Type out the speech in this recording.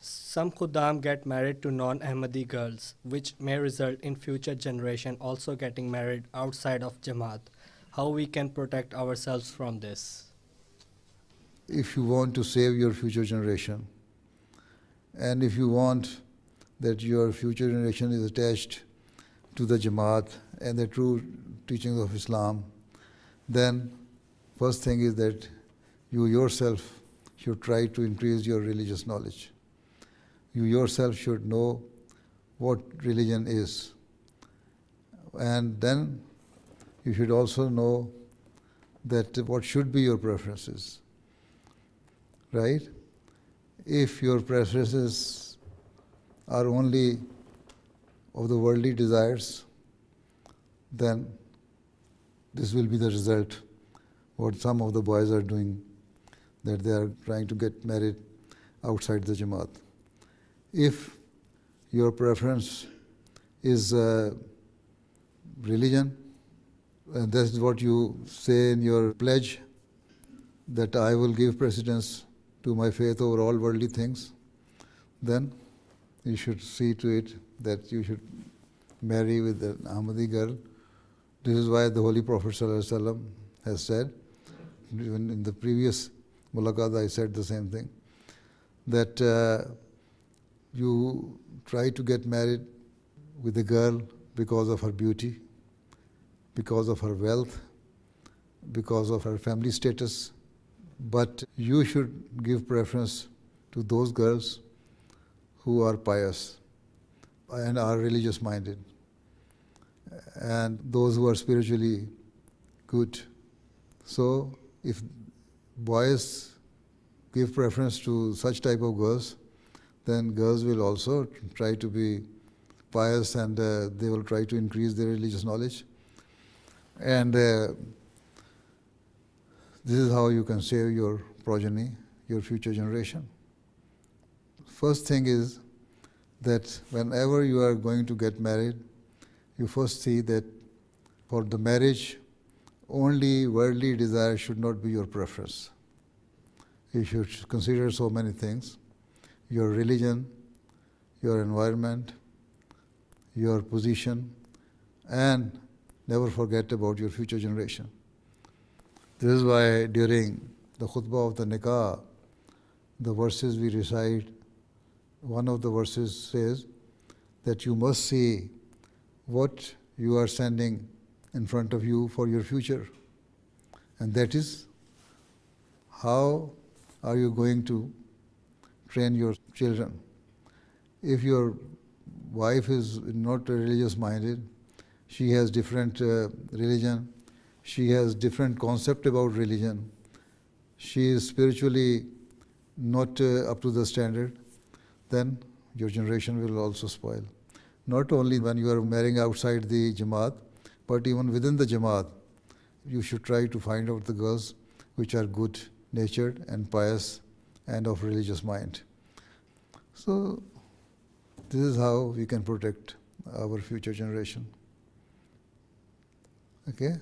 Some khudam get married to non-Ahmadi girls, which may result in future generation also getting married outside of Jama'at. How we can protect ourselves from this? If you want to save your future generation, and if you want that your future generation is attached to the Jama'at and the true teachings of Islam, then first thing is that you yourself should try to increase your religious knowledge. You yourself should know what religion is. And then you should also know that what should be your preferences, right? If your preferences are only of the worldly desires, then this will be the result, what some of the boys are doing, that they are trying to get married outside the Jama'at. If your preference is religion, and that's what you say in your pledge, that I will give precedence to my faith over all worldly things, then you should see to it that you should marry with an Ahmadi girl. This is why the Holy Prophet ﷺ has said, even in the previous mulaqat I said the same thing, that you try to get married with a girl because of her beauty, because of her wealth, because of her family status, but you should give preference to those girls who are pious and are religious minded, and those who are spiritually good. So if boys give preference to such type of girls, then girls will also try to be pious, and they will try to increase their religious knowledge. And this is how you can save your progeny, your future generation. First thing is that whenever you are going to get married, you first see that for the marriage, only worldly desire should not be your preference. You should consider so many things: your religion, your environment, your position, and never forget about your future generation. This is why during the khutbah of the nikah, the verses we recite, one of the verses says that you must see what you are sending in front of you for your future. And that is, how are you going to train your children? If your wife is not religious minded, she has different religion, she has different concept about religion, she is spiritually not up to the standard, then your generation will also spoil. Not only when you are marrying outside the Jama'at, but even within the Jama'at, you should try to find out the girls which are good natured and pious and of religious mind. So this is how we can protect our future generation. Okay?